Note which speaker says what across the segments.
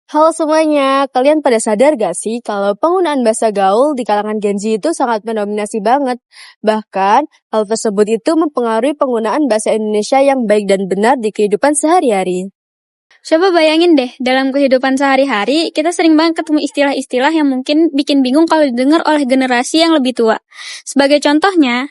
Speaker 1: Halo semuanya, kalian pada sadar gak sih kalau penggunaan bahasa gaul di kalangan Gen Z itu sangat mendominasi banget. Bahkan, hal tersebut itu mempengaruhi penggunaan bahasa Indonesia yang baik dan benar di kehidupan sehari-hari.
Speaker 2: Coba bayangin deh, dalam kehidupan sehari-hari, kita sering banget ketemu istilah-istilah yang mungkin bikin bingung kalau didengar oleh generasi yang lebih tua. Sebagai contohnya,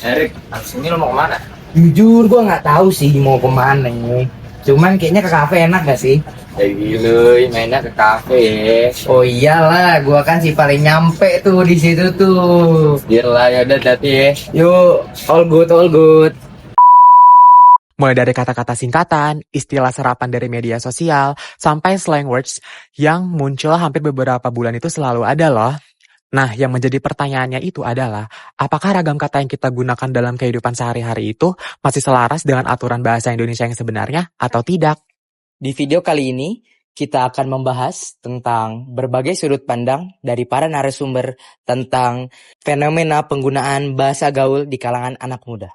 Speaker 3: Erik, abis ini lo mau kemana?
Speaker 4: Jujur gue nggak tahu sih mau kemana nih. Cuman kayaknya ke kafe enak gak sih?
Speaker 3: Ya gila, mainnya ke kafe ya.
Speaker 4: Oh iyalah, gue kan sih paling nyampe tuh di situ tuh.
Speaker 3: Gila, ya udah hati ya.
Speaker 4: Yuk, all good, all good.
Speaker 5: Mulai dari kata-kata singkatan, istilah serapan dari media sosial, sampai slang words yang muncul hampir beberapa bulan itu selalu ada loh. Nah, yang menjadi pertanyaannya itu adalah, apakah ragam kata yang kita gunakan dalam kehidupan sehari-hari itu masih selaras dengan aturan bahasa Indonesia yang sebenarnya atau tidak?
Speaker 6: Di video kali ini, kita akan membahas tentang berbagai sudut pandang dari para narasumber tentang fenomena penggunaan bahasa gaul di kalangan anak muda.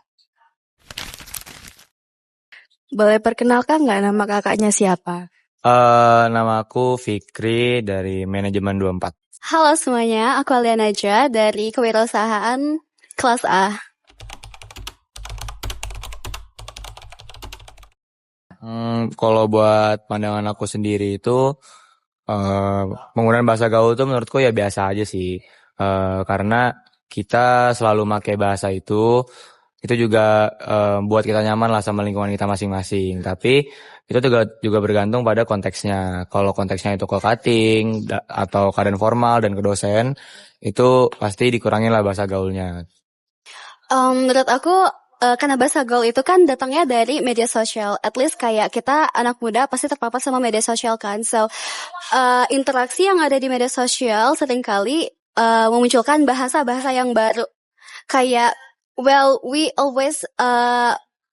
Speaker 1: Boleh perkenalkan nggak nama kakaknya siapa?
Speaker 3: Nama aku Fikri dari manajemen 24.
Speaker 1: Halo semuanya, aku Alia Najwa dari Kewirausahaan kelas A.
Speaker 3: Kalau buat pandangan aku sendiri itu penggunaan bahasa gaul itu menurutku ya biasa aja sih. Karena kita selalu pakai bahasa itu juga buat kita nyaman lah sama lingkungan kita masing-masing. Tapi itu juga bergantung pada konteksnya. Kalau konteksnya itu ke cutting atau keadaan formal dan ke dosen, itu pasti dikurangin lah bahasa gaulnya.
Speaker 1: Menurut aku, karena bahasa gaul itu kan datangnya dari media sosial. At least kayak kita anak muda pasti terpapar sama media sosial kan. So, interaksi yang ada di media sosial seringkali memunculkan bahasa-bahasa yang baru. Kayak, well, we always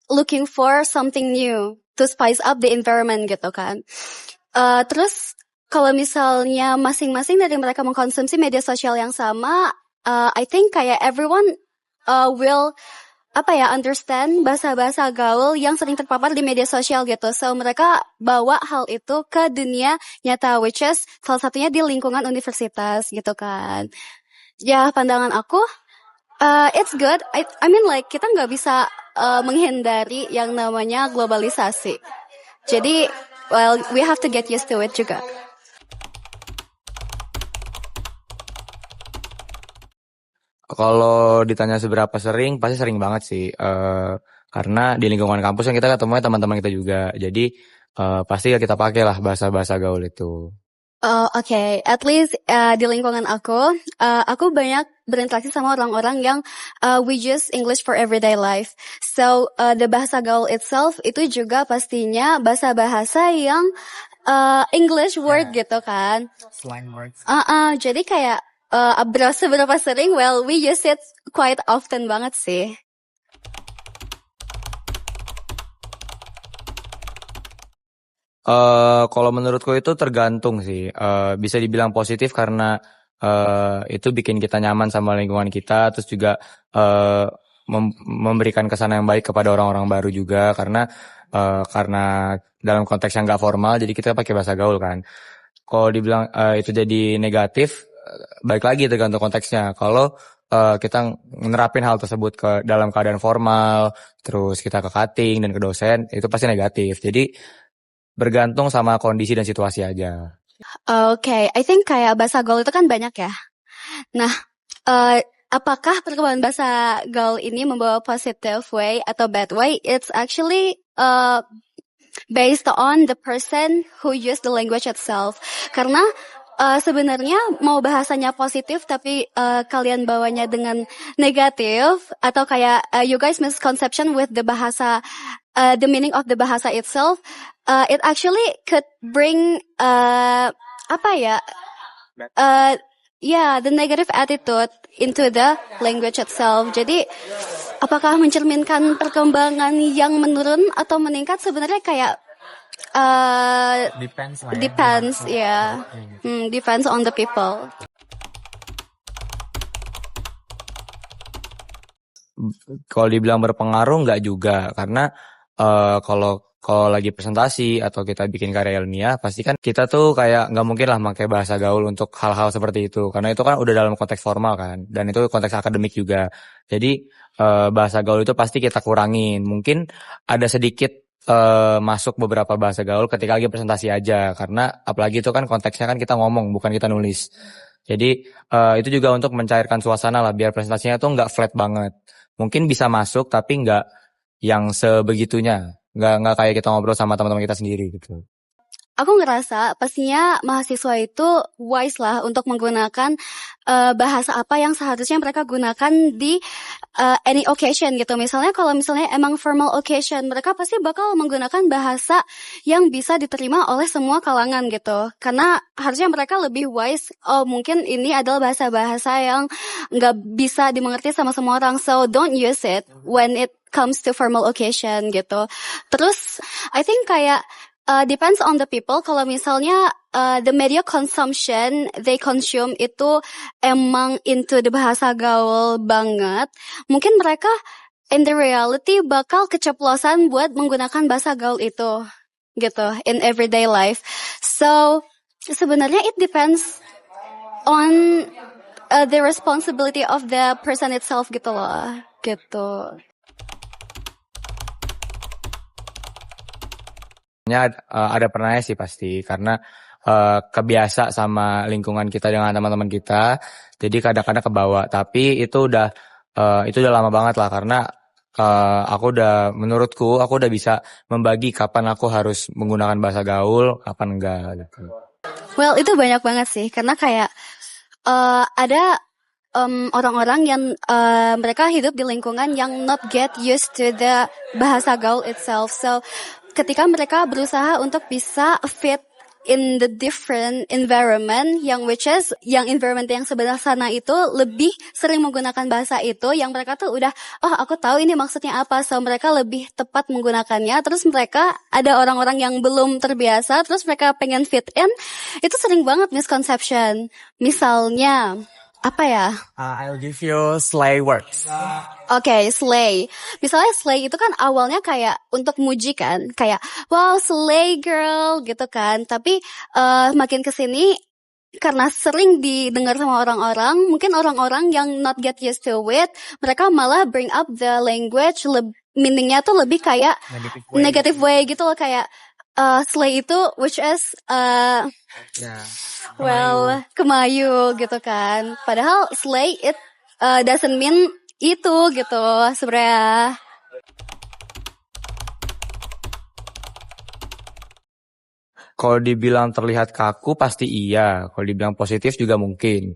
Speaker 1: looking for something new to spice up the environment gitu kan. Terus, kalau misalnya masing-masing dari mereka mengkonsumsi media sosial yang sama, I think kayak everyone will understand bahasa-bahasa gaul yang sering terpapar di media sosial gitu. So mereka bawa hal itu ke dunia nyata, which is salah satunya di lingkungan universitas gitu kan. Ya pandangan aku, it's good. I mean like kita nggak bisa menghindari yang namanya globalisasi. Jadi, well, we have to get used to it juga.
Speaker 3: Kalau ditanya seberapa sering, pasti sering banget sih. Karena di lingkungan kampus kan kita ketemunya teman-teman kita juga. Jadi pasti kita pakai lah bahasa-bahasa gaul itu.
Speaker 1: Okay. At least di lingkungan aku banyak berinteraksi sama orang-orang yang we use English for everyday life. So the bahasa gaul itself itu juga pastinya bahasa-bahasa yang English word gitu kan.
Speaker 5: Slang words.
Speaker 1: Jadi kayak seberapa sering? Well, we use it quite often banget sih.
Speaker 3: Kalau menurutku itu tergantung sih. Bisa dibilang positif karena itu bikin kita nyaman sama lingkungan kita, terus juga memberikan kesan yang baik kepada orang-orang baru juga karena dalam konteks yang nggak formal, jadi kita pakai bahasa gaul kan. Kalau dibilang itu jadi negatif, balik lagi tergantung konteksnya. Kalau kita menerapin hal tersebut ke dalam keadaan formal, terus kita ke cutting dan ke dosen, itu pasti negatif. Jadi bergantung sama kondisi dan situasi aja.
Speaker 1: Okay, I think kayak bahasa gaul itu kan banyak ya. Nah, apakah perkembangan bahasa gaul ini membawa positive way atau bad way? It's actually based on the person who use the language itself. Karena sebenarnya mau bahasanya positif tapi kalian bawanya dengan negatif atau kayak you guys misconception with the bahasa, the meaning of the bahasa itself, it actually could bring the negative attitude into the language itself. Jadi apakah mencerminkan perkembangan yang menurun atau meningkat? Sebenarnya kayak
Speaker 5: Depends lah ya.
Speaker 1: depends, ya. Depends on the people.
Speaker 3: Kalau dibilang berpengaruh nggak juga, karena kalau kalau lagi presentasi atau kita bikin karya ilmiah, pasti kan kita tuh kayak nggak mungkin lah pakai bahasa gaul untuk hal-hal seperti itu, karena itu kan udah dalam konteks formal kan, dan itu konteks akademik juga. Jadi bahasa gaul itu pasti kita kurangin. Mungkin ada sedikit masuk beberapa bahasa gaul ketika lagi presentasi aja, karena apalagi itu kan konteksnya kan kita ngomong, bukan kita nulis. Jadi itu juga untuk mencairkan suasana lah, biar presentasinya tuh nggak flat banget. Mungkin bisa masuk tapi nggak yang sebegitunya, nggak kayak kita ngobrol sama teman-teman kita sendiri gitu.
Speaker 1: Aku ngerasa pastinya mahasiswa itu wise lah untuk menggunakan bahasa apa yang seharusnya mereka gunakan di any occasion gitu. Misalnya kalau misalnya emang formal occasion, mereka pasti bakal menggunakan bahasa yang bisa diterima oleh semua kalangan gitu. Karena harusnya mereka lebih wise, oh mungkin ini adalah bahasa-bahasa yang nggak bisa dimengerti sama semua orang. So don't use it when it comes to formal occasion gitu. Terus I think kayak depends on the people. Kalau misalnya the media consumption they consume itu emang into the bahasa gaul banget, mungkin mereka in the reality bakal keceplosan buat menggunakan bahasa gaul itu gitu in everyday life. So sebenarnya it depends on the responsibility of the person itself gitu loh, gitu.
Speaker 3: Ada pernahnya sih pasti, karena kebiasa sama lingkungan kita dengan teman-teman kita, jadi kadang-kadang kebawa. Tapi itu udah lama banget lah, karena menurutku aku udah bisa membagi kapan aku harus menggunakan bahasa gaul, kapan enggak gitu.
Speaker 1: Well, itu banyak banget sih, karena kayak ada orang-orang yang mereka hidup di lingkungan yang not get used to the bahasa gaul itself. So ketika mereka berusaha untuk bisa fit in the different environment yang environment yang sebelah sana itu lebih sering menggunakan bahasa itu, yang mereka tuh udah aku tahu ini maksudnya apa, so mereka lebih tepat menggunakannya. Terus mereka ada orang-orang yang belum terbiasa, terus mereka pengen fit in, itu sering banget misconception. Misalnya apa ya?
Speaker 5: I'll give you slay words.
Speaker 1: Oke, slay. Misalnya slay itu kan awalnya kayak untuk muji kan, kayak wow slay girl gitu kan. Tapi makin kesini karena sering didengar sama orang-orang, mungkin orang-orang yang not get used to it, mereka malah bring up the language, meaningnya tuh lebih kayak negative way gitu loh, kayak slay itu which is kemayu gitu kan. Padahal slay it doesn't mean itu gitu sebenarnya.
Speaker 3: Kalau dibilang terlihat kaku pasti iya, kalau dibilang positif juga mungkin.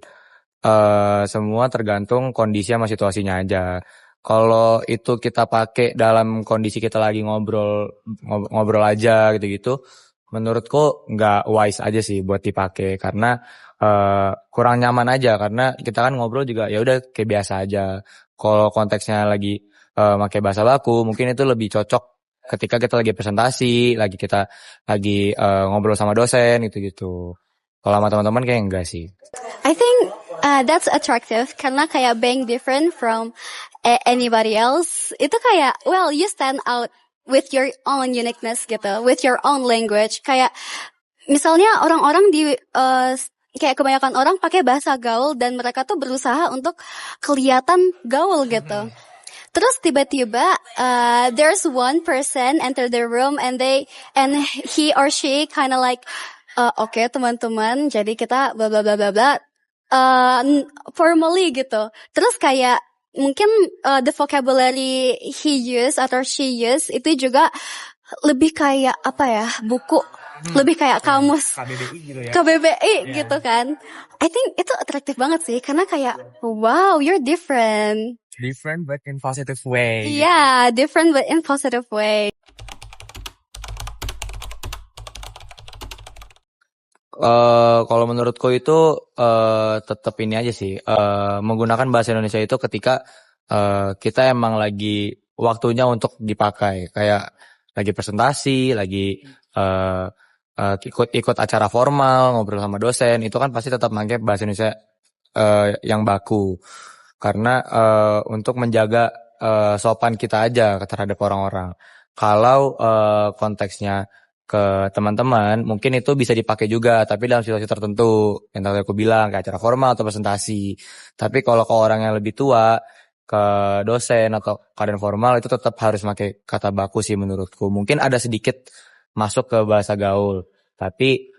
Speaker 3: Semua tergantung kondisi sama situasinya aja. Kalau itu kita pakai dalam kondisi kita lagi ngobrol aja gitu-gitu, menurutku nggak wise aja sih buat dipakai, karena kurang nyaman aja, karena kita kan ngobrol juga ya udah kayak biasa aja. Kalau konteksnya lagi pakai bahasa baku, mungkin itu lebih cocok ketika kita lagi presentasi, kita lagi ngobrol sama dosen gitu-gitu. Kalau sama teman-teman kayak enggak sih.
Speaker 1: I think that's attractive karena kayak being different from anybody else. Itu kayak you stand out with your own uniqueness gitu, with your own language. Kayak misalnya orang-orang kayak kebanyakan orang pakai bahasa gaul dan mereka tuh berusaha untuk kelihatan gaul gitu. Terus tiba-tiba there's one person enter the room and he or she kind of like okay, teman-teman, jadi kita bla bla bla bla bla formally gitu. Terus kayak mungkin the vocabulary he use atau she use itu juga lebih kayak apa ya, buku, lebih kayak kamus
Speaker 5: KBBI gitu ya.
Speaker 1: KBBI gitu kan. I think itu atraktif banget sih, karena kayak wow, you're different.
Speaker 5: Different but in positive way.
Speaker 1: Yeah, different but in positive way.
Speaker 3: Kalau menurutku itu tetap ini aja sih, menggunakan bahasa Indonesia itu ketika kita emang lagi waktunya untuk dipakai, kayak lagi presentasi, lagi ikut acara formal, ngobrol sama dosen, itu kan pasti tetap pakai bahasa Indonesia yang baku, karena untuk menjaga sopan kita aja terhadap orang-orang. Kalau konteksnya ke teman-teman, mungkin itu bisa dipakai juga, tapi dalam situasi tertentu. Yang tadi aku bilang, kayak acara formal atau presentasi. Tapi kalau ke orang yang lebih tua, ke dosen atau keadaan formal, itu tetap harus pakai kata baku sih menurutku. Mungkin ada sedikit masuk ke bahasa gaul, tapi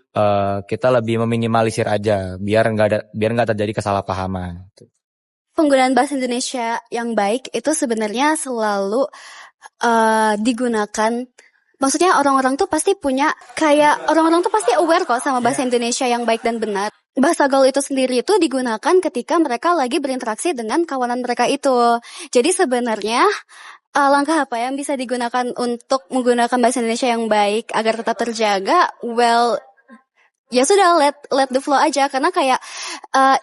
Speaker 3: kita lebih meminimalisir aja, biar nggak terjadi kesalahpahaman.
Speaker 1: Penggunaan bahasa Indonesia yang baik itu sebenarnya selalu digunakan. Maksudnya orang-orang tuh pasti punya, kayak orang-orang tuh pasti aware kok sama bahasa Indonesia yang baik dan benar. Bahasa gaul itu sendiri itu digunakan ketika mereka lagi berinteraksi dengan kawanan mereka itu. Jadi sebenarnya langkah apa yang bisa digunakan untuk menggunakan bahasa Indonesia yang baik agar tetap terjaga? Well, ya sudah, let the flow aja, karena kayak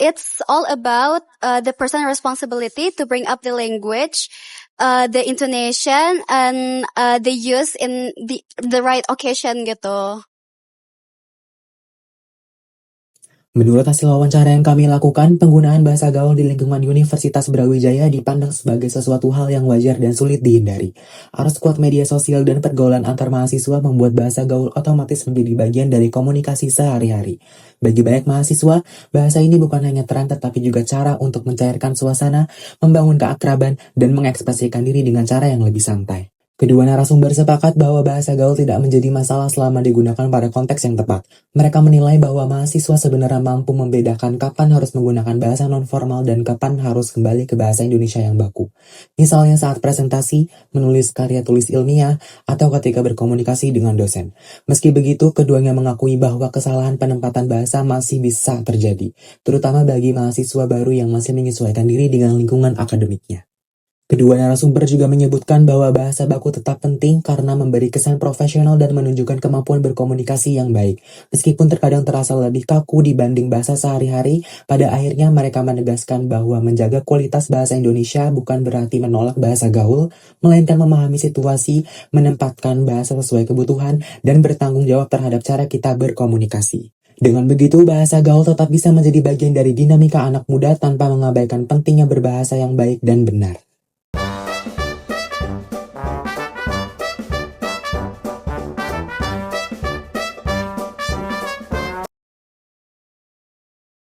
Speaker 1: it's all about the person responsibility to bring up the language, the intonation, and the use in the right occasion gitu.
Speaker 7: Menurut hasil wawancara yang kami lakukan, penggunaan bahasa gaul di lingkungan Universitas Brawijaya dipandang sebagai sesuatu hal yang wajar dan sulit dihindari. Arus kuat media sosial dan pergaulan antar mahasiswa membuat bahasa gaul otomatis menjadi bagian dari komunikasi sehari-hari. Bagi banyak mahasiswa, bahasa ini bukan hanya tren tetapi juga cara untuk mencairkan suasana, membangun keakraban, dan mengekspresikan diri dengan cara yang lebih santai. Kedua narasumber sepakat bahwa bahasa gaul tidak menjadi masalah selama digunakan pada konteks yang tepat. Mereka menilai bahwa mahasiswa sebenarnya mampu membedakan kapan harus menggunakan bahasa non-formal dan kapan harus kembali ke bahasa Indonesia yang baku. Misalnya saat presentasi, menulis karya tulis ilmiah, atau ketika berkomunikasi dengan dosen. Meski begitu, keduanya mengakui bahwa kesalahan penempatan bahasa masih bisa terjadi, terutama bagi mahasiswa baru yang masih menyesuaikan diri dengan lingkungan akademiknya. Kedua narasumber juga menyebutkan bahwa bahasa baku tetap penting karena memberi kesan profesional dan menunjukkan kemampuan berkomunikasi yang baik. Meskipun terkadang terasa lebih kaku dibanding bahasa sehari-hari, pada akhirnya mereka menegaskan bahwa menjaga kualitas bahasa Indonesia bukan berarti menolak bahasa gaul, melainkan memahami situasi, menempatkan bahasa sesuai kebutuhan, dan bertanggung jawab terhadap cara kita berkomunikasi. Dengan begitu, bahasa gaul tetap bisa menjadi bagian dari dinamika anak muda tanpa mengabaikan pentingnya berbahasa yang baik dan benar.